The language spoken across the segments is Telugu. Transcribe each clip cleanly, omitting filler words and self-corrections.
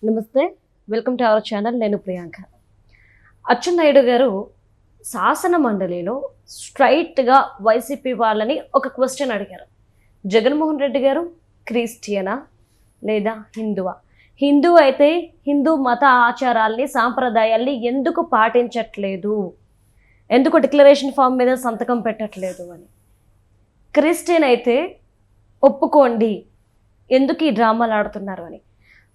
నమస్తే, వెల్కమ్ టు అవర్ ఛానల్. నేను ప్రియాంక. అచ్చెన్నాయుడు గారు శాసన మండలిలో స్ట్రైట్గా వైసీపీ వాళ్ళని ఒక క్వశ్చన్ అడిగారు. జగన్మోహన్ రెడ్డి గారు క్రిస్టియనా లేదా హిందువా? హిందూ అయితే హిందూ మత ఆచారాల్ని సాంప్రదాయాల్ని ఎందుకు పాటించట్లేదు, ఎందుకు డిక్లరేషన్ ఫామ్ మీద సంతకం పెట్టట్లేదు అని. క్రిస్టియన్ అయితే ఒప్పుకోండి, ఎందుకు ఈ డ్రామాలు ఆడుతున్నారు అని.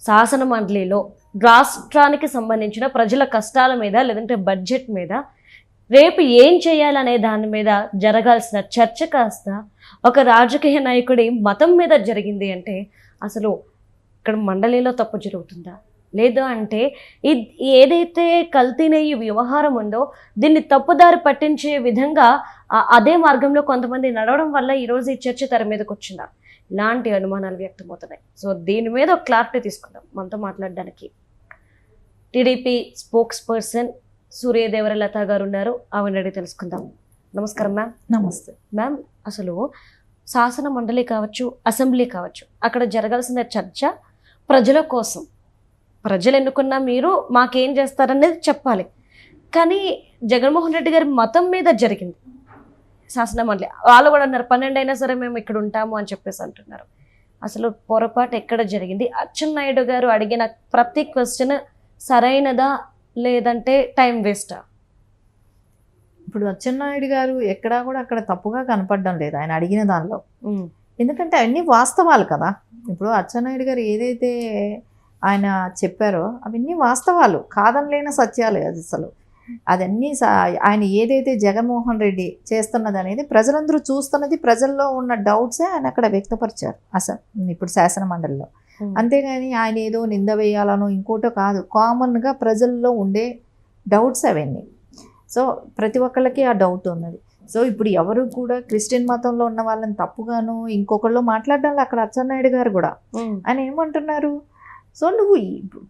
శాసన మండలిలో రాష్ట్రానికి సంబంధించిన ప్రజల కష్టాల మీద లేదంటే బడ్జెట్ మీద రేపు ఏం చేయాలనే దాని మీద జరగాల్సిన చర్చ కాస్త ఒక రాజకీయ నాయకుడి మతం మీద జరిగింది అంటే అసలు ఇక్కడ మండలిలో తప్పు జరుగుతుందా? లేదు అంటే ఏదైతే కల్తీ నెయ్యి వ్యవహారం ఉందో దీన్ని తప్పుదారి పట్టించే విధంగా అదే మార్గంలో కొంతమంది నడవడం వల్ల ఈరోజు ఈ చర్చ తెర మీదకి వచ్చిందా? ఇలాంటి అనుమానాలు వ్యక్తమవుతున్నాయి. సో దీని మీద ఒక క్లారిటీ తీసుకుందాం. మనతో మాట్లాడడానికి టీడీపీ స్పోక్స్ పర్సన్ సూర్యదేవర లత గారు ఉన్నారు. ఆవిడని తెలుసుకుందాం. నమస్కారం మ్యామ్. నమస్తే మ్యామ్, అసలు శాసన మండలి కావచ్చు, అసెంబ్లీ కావచ్చు, అక్కడ జరగాల్సిన చర్చ ప్రజల కోసం. ప్రజలు ఎన్నుకున్నా మీరు మాకేం చేస్తారనేది చెప్పాలి. కానీ జగన్మోహన్ రెడ్డి గారి మతం మీద జరిగింది శాసన మండలి. వాళ్ళు కూడా అన్నారు 12 అయినా సరే మేము ఇక్కడ ఉంటాము అని చెప్పేసి అంటున్నారు. అసలు పొరపాటు ఎక్కడ జరిగింది? అచ్చెన్నాయుడు గారు అడిగిన ప్రతి క్వశ్చన్ సరైనదా లేదంటే టైం వేస్టా? ఇప్పుడు అచ్చెన్నాయుడు గారు ఎక్కడా కూడా అక్కడ తప్పుగా కనపడడం లేదు ఆయన అడిగిన దానిలో. ఎందుకంటే అవన్నీ వాస్తవాలు కదా. ఇప్పుడు అచ్చెన్నాయుడు గారు ఏదైతే ఆయన చెప్పారో అవన్నీ వాస్తవాలు, కాదనలేని సత్యాలు. అది అసలు అదన్నీ ఆయన ఏదైతే జగన్మోహన్ రెడ్డి చేస్తున్నది అనేది ప్రజలందరూ చూస్తున్నది, ప్రజల్లో ఉన్న డౌట్సే ఆయన అక్కడ వ్యక్తపరిచారు అసలు ఇప్పుడు శాసన మండలిలో. అంతేగాని ఆయన ఏదో నింద వేయాలనో ఇంకోటో కాదు, కామన్గా ప్రజల్లో ఉండే డౌట్స్ అవన్నీ. సో ప్రతి ఒక్కళ్ళకి ఆ డౌట్ ఉన్నది. సో ఇప్పుడు ఎవరు కూడా క్రిస్టియన్ మతంలో ఉన్న వాళ్ళని తప్పుగాను ఇంకొకళ్ళు మాట్లాడడంలో అక్కడ అచ్చెన్నాయుడు గారు కూడా ఆయన ఏమంటున్నారు, సో నువ్వు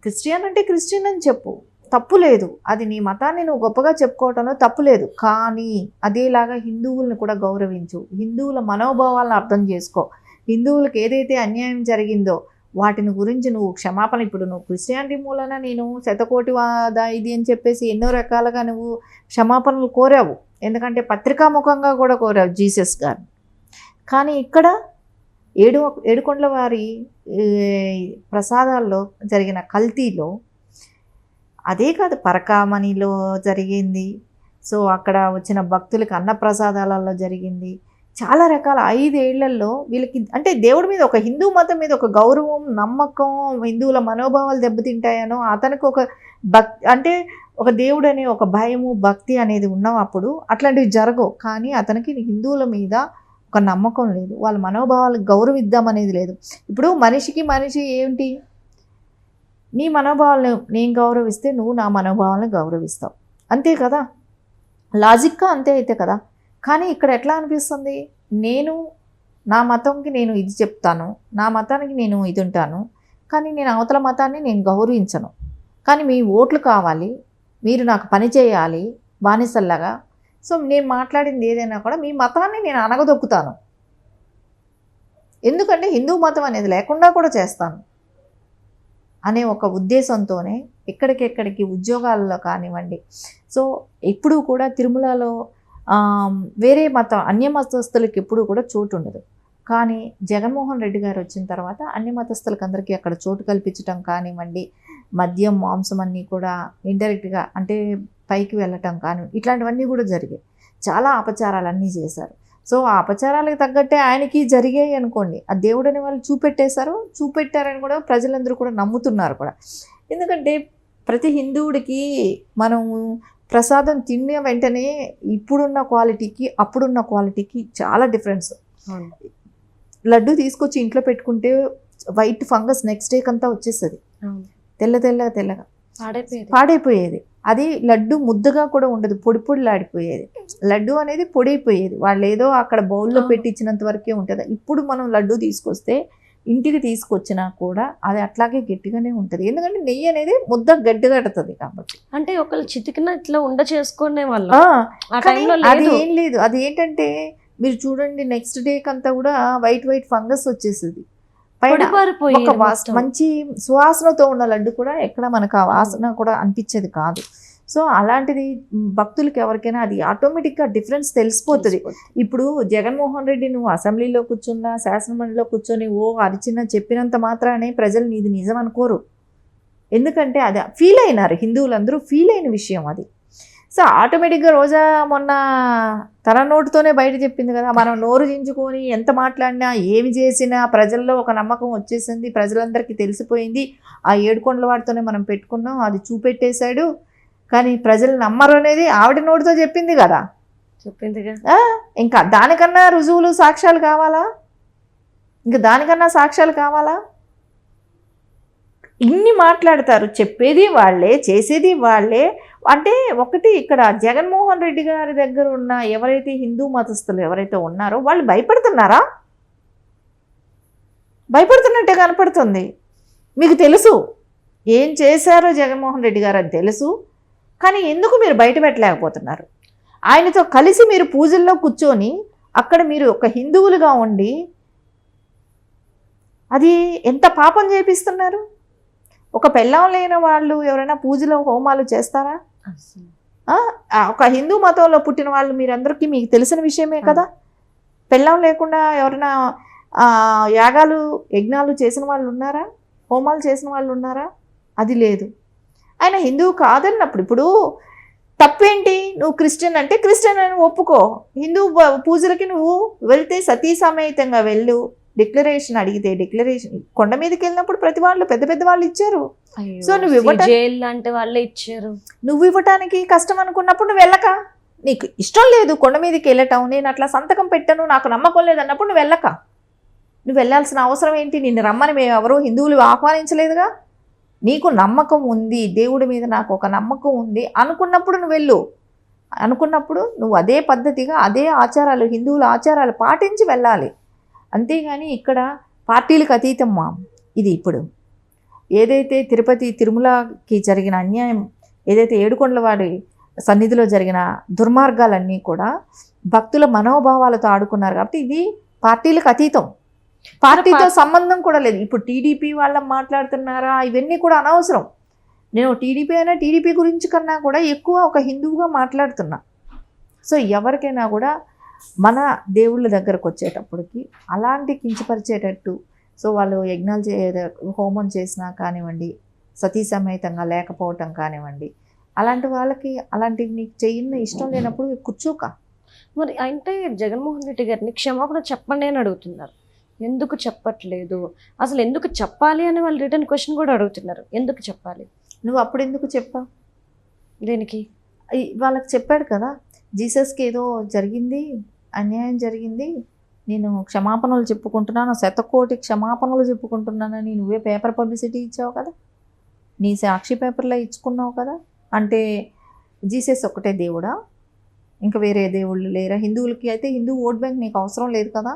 క్రిస్టియన్ అంటే క్రిస్టియన్ అని చెప్పు, తప్పు లేదు. అది నీ మతాన్ని నువ్వు గొప్పగా చెప్పుకోవటంలో తప్పు లేదు. కానీ అదేలాగా హిందువులను కూడా గౌరవించు, హిందువుల మనోభావాలను అర్థం చేసుకో, హిందువులకు ఏదైతే అన్యాయం జరిగిందో వాటిని గురించి నువ్వు క్షమాపణ. ఇప్పుడు నువ్వు క్రిస్టియానిటీ మూలన నేను శతకోటి ఇది అని చెప్పేసి ఎన్నో రకాలుగా నువ్వు క్షమాపణలు కోరావు, ఎందుకంటే పత్రికాముఖంగా కూడా కోరావు జీసస్ గారు. కానీ ఇక్కడ ఏడుకొండల వారి ప్రసాదాల్లో జరిగిన కల్తీలో అదే కాదు, పరకామణిలో జరిగింది. సో అక్కడ వచ్చిన భక్తులకి అన్నప్రసాదాలలో జరిగింది. చాలా రకాల 5 ఏళ్లలో వీళ్ళకి అంటే దేవుడి మీద, ఒక హిందూ మతం మీద ఒక గౌరవం, నమ్మకం, హిందువుల మనోభావాలు దెబ్బతింటాయనో అతనికి ఒక అంటే ఒక దేవుడు అనే ఒక భయము, భక్తి అనేది ఉన్నప్పుడు అట్లాంటివి జరగవు. కానీ అతనికి హిందువుల మీద ఒక నమ్మకం లేదు, వాళ్ళ మనోభావాలకు గౌరవిద్దామనేది లేదు. ఇప్పుడు మనిషికి మనిషి ఏంటి, నీ మనోభావాలను నేను గౌరవిస్తే నువ్వు నా మనోభావాలను గౌరవిస్తావు, అంతే కదా, లాజిక్గా అంతే అయితే కదా. కానీ ఇక్కడ ఎట్లా అనిపిస్తుంది, నేను నా మతంకి నేను ఇది చెప్తాను, నా మతానికి నేను ఇది ఉంటాను, కానీ నేను అవతల మతాన్ని నేను గౌరవించను, కానీ మీ ఓట్లు కావాలి, మీరు నాకు పని చేయాలి బానిసల్లాగా. సో నేను మాట్లాడింది ఏదైనా కూడా మీ మతాన్ని నేను అనగదొక్కుతాను, ఎందుకంటే హిందూ మతం అనేది లేకుండా కూడా చేస్తాను అనే ఒక ఉద్దేశంతోనే ఎక్కడికెక్కడికి ఉద్యోగాల్లో కానివ్వండి. సో ఎప్పుడూ కూడా తిరుమలలో వేరే మతం అన్య మతస్థులకి ఎప్పుడూ కూడా చోటు ఉండదు. కానీ జగన్మోహన్ రెడ్డి గారు వచ్చిన తర్వాత అన్య మతస్థులకి అందరికీ అక్కడ చోటు కల్పించడం కానివ్వండి, మద్యం మాంసం అన్నీ కూడా ఇండైరెక్ట్గా అంటే పైకి వెళ్ళటం కానీ ఇట్లాంటివన్నీ కూడా జరిగాయి. చాలా అపచారాలన్నీ చేశారు. సో ఆ అపచారాలకు తగ్గట్టే ఆయనకి జరిగాయి అనుకోండి, ఆ దేవుడని వాళ్ళు చూపెట్టారని కూడా ప్రజలందరూ కూడా నమ్ముతున్నారు కూడా. ఎందుకంటే ప్రతి హిందువుడికి మనం ప్రసాదం తిన్న వెంటనే ఇప్పుడున్న క్వాలిటీకి అప్పుడున్న క్వాలిటీకి చాలా డిఫరెన్స్. లడ్డు తీసుకొచ్చి ఇంట్లో పెట్టుకుంటే వైట్ ఫంగస్ నెక్స్ట్ డేకి అంతా వచ్చేస్తుంది, తెల్లగా పాడైపోయేది. అది లడ్డు ముద్దగా కూడా ఉండదు, పొడిలాడిపోయేది. లడ్డు అనేది పొడైపోయేది, వాళ్ళు ఏదో అక్కడ బౌల్లో పెట్టి ఇచ్చినంత వరకే ఉంటుంది. ఇప్పుడు మనం లడ్డు తీసుకొస్తే ఇంటికి తీసుకొచ్చినా కూడా అది అట్లాగే గట్టిగానే ఉంటుంది, ఎందుకంటే నెయ్యి అనేది ముద్ద గట్టిగడుతుంది కాబట్టి. అంటే ఒకళ్ళు చితికిన ఇట్లా ఉండ చేసుకునే వాళ్ళు అది ఏం లేదు. అది ఏంటంటే మీరు చూడండి నెక్స్ట్ డేకి అంతా కూడా వైట్ ఫంగస్ వచ్చేస్తుంది. పైన పొడిబారిపోయి ఒక మొత్తం. మంచి సువాసనతో ఉన్న లడ్డు కూడా ఎక్కడ మనకు ఆ వాసన కూడా అనిపించేది కాదు. సో అలాంటిది భక్తులకి ఎవరికైనా అది ఆటోమేటిక్గా డిఫరెన్స్ తెలిసిపోతుంది. ఇప్పుడు జగన్మోహన్ రెడ్డి నువ్వు అసెంబ్లీలో కూర్చున్నా, శాసనమండలిలో కూర్చొని అరిచినా చెప్పినంత మాత్రానే ప్రజలు నీది నిజం అనుకోరు. ఎందుకంటే అది ఫీల్ అయినారు, హిందువులందరూ ఫీల్ అయిన విషయం అది. సో ఆటోమేటిక్గా రోజా మొన్న తన నోటితోనే బయట చెప్పింది కదా, మనం నోరు దించుకొని ఎంత మాట్లాడినా ఏమి చేసినా ప్రజల్లో ఒక నమ్మకం వచ్చేసింది, ప్రజలందరికీ తెలిసిపోయింది. ఆ ఏడుకొండల వాడితోనే మనం పెట్టుకున్నాం, అది చూపెట్టేశాడు, కానీ ప్రజలు నమ్మరు అనేది ఆవిడ నోటితో చెప్పింది కదా. చెప్పిందిగా. ఇంకా దానికన్నా రుజువులు సాక్ష్యాలు కావాలా? ఇంకా దానికన్నా సాక్ష్యాలు కావాలా? ఇన్ని మాట్లాడతారు, చెప్పేది వాళ్ళే, చేసేది వాళ్ళే. అంటే ఒకటి ఇక్కడ జగన్మోహన్ రెడ్డి గారి దగ్గర ఉన్న ఎవరైతే హిందూ మతస్థులు ఎవరైతే ఉన్నారో వాళ్ళు భయపడుతున్నారా? భయపడుతున్నట్టే కనపడుతుంది. మీకు తెలుసు ఏం చేశారో జగన్మోహన్ రెడ్డి గారు అని తెలుసు, కానీ ఎందుకు మీరు బయట పెట్టలేకపోతున్నారు? ఆయనతో కలిసి మీరు పూజల్లో కూర్చొని అక్కడ మీరు ఒక హిందువులుగా ఉండి అది ఎంత పాపం చేపిస్తున్నారు? ఒక పెళ్ళాం లేని వాళ్ళు ఎవరైనా పూజలో హోమాలు చేస్తారా? ఒక హిందూ మతంలో పుట్టిన వాళ్ళు మీరందరికీ మీకు తెలిసిన విషయమే కదా. పెళ్ళాం లేకుండా ఎవరైనా యాగాలు యజ్ఞాలు చేసిన వాళ్ళు ఉన్నారా? హోమాలు చేసిన వాళ్ళు ఉన్నారా? అది లేదు. ఆయన హిందువు కాదన్నప్పుడు ఇప్పుడు తప్పేంటి? నువ్వు క్రిస్టియన్ అంటే క్రిస్టియన్ అని ఒప్పుకో. హిందూ పూజలకి నువ్వు వెళ్తే సతీ సమేతంగా వెళ్ళు. డిక్లరేషన్ అడిగితే డిక్లరేషన్ కొండ మీదకి వెళ్ళినప్పుడు ప్రతి వాళ్ళు పెద్ద పెద్ద వాళ్ళు ఇచ్చారు. సో నువ్వు ఇవ్వటానికి వాళ్ళే ఇచ్చారు. నువ్వు ఇవ్వటానికి కష్టం అనుకున్నప్పుడు నువ్వు వెళ్ళక, నీకు ఇష్టం లేదు కొండ మీదకి వెళ్ళటం, నేను అట్లా సంతకం పెట్టను, నాకు నమ్మకం లేదన్నప్పుడు నువ్వు వెళ్ళక, నువ్వు వెళ్ళాల్సిన అవసరం ఏంటి? నిన్ను రమ్మని మేము ఎవరో హిందువులు ఆహ్వానించలేదుగా. నీకు నమ్మకం ఉంది, దేవుడి మీద నాకు ఒక నమ్మకం ఉంది అనుకున్నప్పుడు నువ్వు వెళ్ళు. అనుకున్నప్పుడు నువ్వు అదే పద్ధతిగా అదే ఆచారాలు హిందువుల ఆచారాలు పాటించి వెళ్ళాలి. అంతేగాని ఇక్కడ పార్టీలకు అతీతం ఇది. ఇప్పుడు ఏదైతే తిరుపతి తిరుమలకి జరిగిన అన్యాయం, ఏదైతే ఏడుకొండలవాడి సన్నిధిలో జరిగిన దుర్మార్గాలన్నీ కూడా భక్తుల మనోభావాలతో ఆడుకున్నారు. కాబట్టి ఇది పార్టీలకు అతీతం, పార్టీతో సంబంధం కూడా లేదు. ఇప్పుడు టీడీపీ వాళ్ళ మాట్లాడుతున్నారా, ఇవన్నీ కూడా అనవసరం. నేను టీడీపీ అయినా టీడీపీ గురించి కన్నా కూడా ఎక్కువ ఒక హిందువుగా మాట్లాడుతున్నా. సో ఎవరికైనా కూడా మన దేవుళ్ళ దగ్గరకు వచ్చేటప్పటికి అలాంటి కించపరిచేటట్టు, సో వాళ్ళు యజ్ఞాలు హోమం చేసినా కానివ్వండి, సతీ సమేతంగా లేకపోవటం కానివ్వండి, అలాంటి వాళ్ళకి అలాంటివి నీకు చేయని ఇష్టం లేనప్పుడు కూర్చోక. మరి అంటే జగన్మోహన్ రెడ్డి గారిని క్షమాపణ చెప్పండి అని అడుగుతున్నారు. ఎందుకు చెప్పట్లేదు? అసలు ఎందుకు చెప్పాలి అని వాళ్ళు రిటర్న్ క్వశ్చన్ కూడా అడుగుతున్నారు. ఎందుకు చెప్పాలి? నువ్వు అప్పుడు ఎందుకు చెప్పావు? దేనికి? వాళ్ళకి చెప్పాడు కదా, జీసస్కి ఏదో జరిగింది, అన్యాయం జరిగింది, నేను క్షమాపణలు చెప్పుకుంటున్నాను, 100 కోటి క్షమాపణలు చెప్పుకుంటున్నానని నువ్వే పేపర్ పబ్లిసిటీ ఇచ్చావు కదా, నీ సాక్షి పేపర్లో ఇచ్చుకున్నావు కదా. అంటే జీసస్ ఒక్కటే దేవుడా? ఇంకా వేరే దేవుళ్ళు లేరా? హిందువులకి అయితే హిందూ ఓట్ బ్యాంక్ నీకు అవసరం లేదు కదా.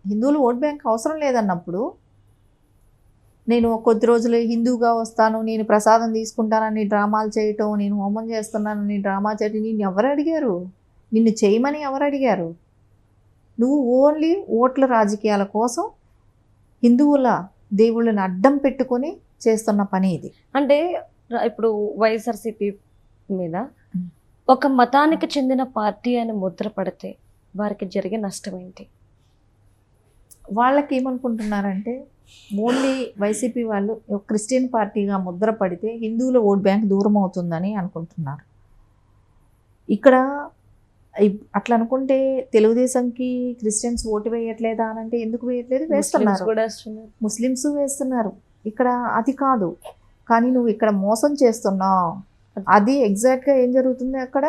హిందువులు ఓట్ బ్యాంక్ అవసరం లేదన్నప్పుడు నేను కొద్ది రోజులు హిందూగా వస్తాను, నేను ప్రసాదం తీసుకుంటానని డ్రామాలు చేయటం, నేను హోమం చేస్తున్నానని డ్రామా చేయటం నిన్ను ఎవరు అడిగారు? నిన్ను చేయమని ఎవరు అడిగారు? నువ్వు ఓన్లీ ఓట్ల రాజకీయాల కోసం హిందువుల దేవుళ్ళని అడ్డం పెట్టుకొని చేస్తున్న పని ఇది. అంటే ఇప్పుడు వైఎస్ఆర్సీపీ మీద ఒక మతానికి చెందిన పార్టీ అని ముద్ర పడితే వారికి జరిగే నష్టం ఏంటి? వాళ్ళకి ఏమనుకుంటున్నారంటే ఓన్లీ వైసీపీ వాళ్ళు క్రిస్టియన్ పార్టీగా ముద్ర పడితే హిందువుల ఓట్ బ్యాంక్ దూరం అవుతుందని అనుకుంటున్నారు. ఇక్కడ అట్లా అనుకుంటే తెలుగుదేశంకి క్రిస్టియన్స్ ఓటు వేయట్లేదా అని అంటే ఎందుకు వేయట్లేదు? వేస్తున్నారు, ముస్లిమ్స్ వేస్తున్నారు. ఇక్కడ అది కాదు, కానీ నువ్వు ఇక్కడ మోసం చేస్తున్నావు. అది ఎగ్జాక్ట్గా ఏం జరుగుతుంది అక్కడ?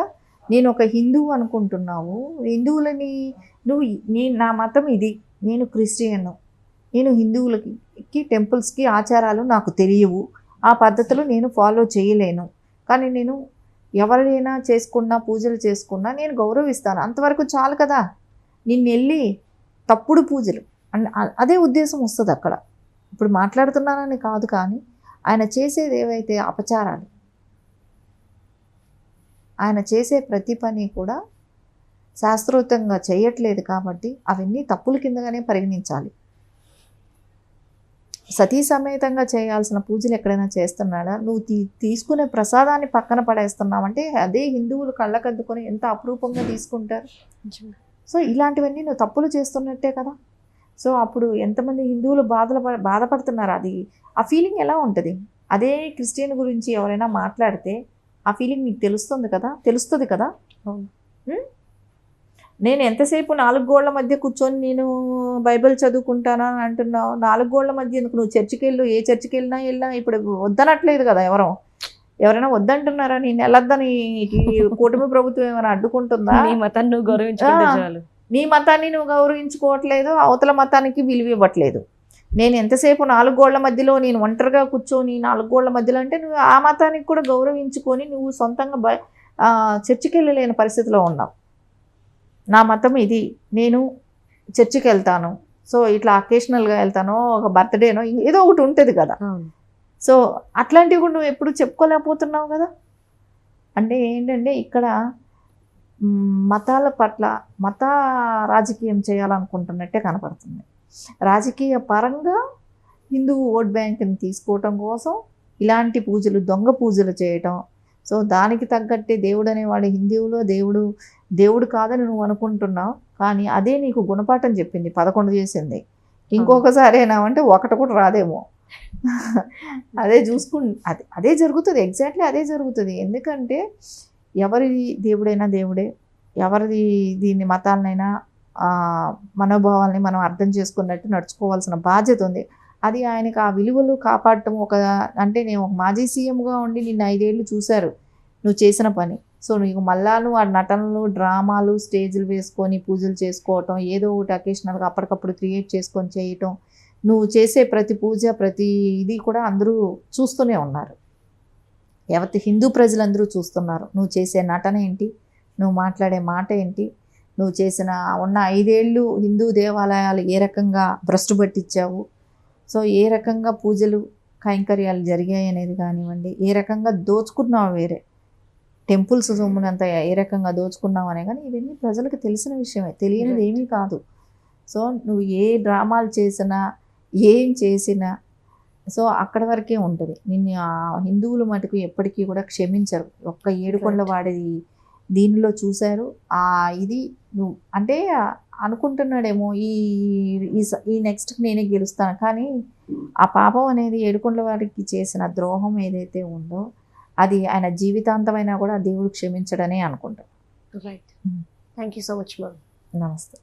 నేను ఒక హిందువు అనుకుంటున్నావు, హిందువులని నువ్వు నా మతం ఇది, నేను క్రిస్టియన్, నేను హిందువులకి టెంపుల్స్కి ఆచారాలు నాకు తెలియవు, ఆ పద్ధతులు నేను ఫాలో చేయలేను, కానీ నేను ఎవరైనా చేసుకున్నా పూజలు చేసుకున్నా నేను గౌరవిస్తాను, అంతవరకు చాలు కదా. నిన్ను వెళ్ళి తప్పుడు పూజలు అదే ఉద్దేశం వస్తుంది అక్కడ. ఇప్పుడు మాట్లాడుతున్నానని కాదు, కానీ ఆయన చేసేది ఏవైతే అపచారాలు, ఆయన చేసే ప్రతి పని కూడా శాస్త్రోక్తంగా చేయట్లేదు కాబట్టి అవన్నీ తప్పుల కిందగానే పరిగణించాలి. సతీ సమేతంగా చేయాల్సిన పూజలు ఎక్కడైనా చేస్తున్నాడా? నువ్వు తీసుకునే ప్రసాదాన్ని పక్కన పడేస్తున్నావంటే అదే హిందువులు కళ్ళకద్దుకొని ఎంత అపురూపంగా తీసుకుంటారు. సో ఇలాంటివన్నీ నువ్వు తప్పులు చేస్తున్నట్టే కదా. సో అప్పుడు ఎంతమంది హిందువులు బాధపడుతున్నారు. అది ఆ ఫీలింగ్ ఎలా ఉంటుంది? అదే క్రిస్టియన్ గురించి ఎవరైనా మాట్లాడితే ఆ ఫీలింగ్ నీకు తెలుస్తుంది కదా. నేను ఎంతసేపు 4 గోళ్ల మధ్య కూర్చొని నేను బైబిల్ చదువుకుంటానా అని అంటున్నావు. 4 గోళ్ల మధ్య ఎందుకు? నువ్వు చర్చికి ఏ చర్చికి వెళ్ళినా ఇప్పుడు వద్దనట్లేదు కదా. ఎవరైనా వద్దంటున్నారా? నేను వెళ్ళొద్దని కూటమి ప్రభుత్వం ఏమైనా అడ్డుకుంటుందా? నీ మతాన్ని నువ్వు గౌరవించుకుంటే చాలు. నీ మతాన్ని నువ్వు గౌరవించుకోవట్లేదు, అవతల మతానికి విలువ ఇవ్వట్లేదు. నేను ఎంతసేపు 4 గోళ్ల మధ్యలో నేను ఒంటరిగా కూర్చొని 4 గోళ్ల మధ్యలో అంటే నువ్వు ఆ మతానికి కూడా గౌరవించుకొని నువ్వు సొంతంగా చర్చికి వెళ్ళలేని పరిస్థితిలో ఉన్నావు. నా మతం ఇది, నేను చర్చికి వెళ్తాను, సో ఇట్లా అకేషనల్గా వెళ్తాను, ఒక బర్త్డేనో ఏదో ఒకటి ఉంటుంది కదా. సో అట్లాంటివి కూడా నువ్వు ఎప్పుడు చెప్పుకోలేకపోతున్నావు కదా. అంటే ఏంటంటే ఇక్కడ మతాల పట్ల మత రాజకీయం చేయాలనుకుంటున్నట్టే కనపడుతుంది. రాజకీయ పరంగా హిందూ ఓట్ బ్యాంక్ని తీసుకోవటం కోసం ఇలాంటి పూజలు, దొంగ పూజలు చేయటం. సో దానికి తగ్గట్టే దేవుడు అనేవాడు హిందువులో దేవుడు కాదని నువ్వు అనుకుంటున్నావు, కానీ అదే నీకు గుణపాఠం చెప్పింది 11 చేసింది. ఇంకొకసారి ఏనామంటే 1 కూడా రాదేమో. అదే జరుగుతుంది, ఎగ్జాక్ట్లీ అదే జరుగుతుంది. ఎందుకంటే ఎవరి దేవుడైనా దేవుడే, ఎవరిది దీన్ని మతాలనైనా మనోభావాల్ని మనం అర్థం చేసుకున్నట్టు నడుచుకోవాల్సిన బాధ్యత ఉంది. అది ఆయనకు ఆ విలువలు కాపాడటం. అంటే నేను ఒక మాజీ సీఎంగా ఉండి నిన్ను 5 ఏళ్ళు చూశారు నువ్వు చేసిన పని. సో నీకు మళ్ళా నువ్వు ఆ నటనలు, డ్రామాలు, స్టేజ్లు వేసుకొని పూజలు చేసుకోవటం, ఏదో ఒకటి అకేషనల్గా అప్పటికప్పుడు క్రియేట్ చేసుకొని చేయటం, నువ్వు చేసే ప్రతి పూజ, ప్రతి ఇది కూడా అందరూ చూస్తూనే ఉన్నారు. హిందూ ప్రజలందరూ చూస్తున్నారు. నువ్వు చేసే నటన ఏంటి, నువ్వు మాట్లాడే మాట ఏంటి, నువ్వు ఉన్న 5 ఏళ్ళు హిందూ దేవాలయాలు ఏ రకంగా భ్రష్టు పట్టించావు, సో ఏ రకంగా పూజలు కైంకర్యాలు జరిగాయి అనేది కానివ్వండి, ఏ రకంగా దోచుకున్నావు, వేరే టెంపుల్స్ సొమ్మునంత ఏ రకంగా దోచుకున్నావు అనే కానీ ఇవన్నీ ప్రజలకు తెలిసిన విషయమే, తెలియనిది ఏమీ కాదు. సో నువ్వు ఏ డ్రామాలు చేసినా ఏం చేసినా సో అక్కడి వరకే ఉంటుంది. నిన్ను హిందువులు మటుకు ఎప్పటికీ కూడా క్షమించరు. ఒక్క ఏడుకొండల వాడి దీనిలో చూశారు. ఇది నువ్వు అంటే అనుకుంటున్నాడేమో ఈ నెక్స్ట్కి నేనే గెలుస్తాను, కానీ ఆ పాపం అనేది ఏడుకొండల వాడికి చేసిన ద్రోహం ఏదైతే ఉందో అది ఆయన జీవితాంతమైనా కూడా దేవుడు క్షమించడనే అనుకుంటాను. Right. Thank you so much ma'am. నమస్తే.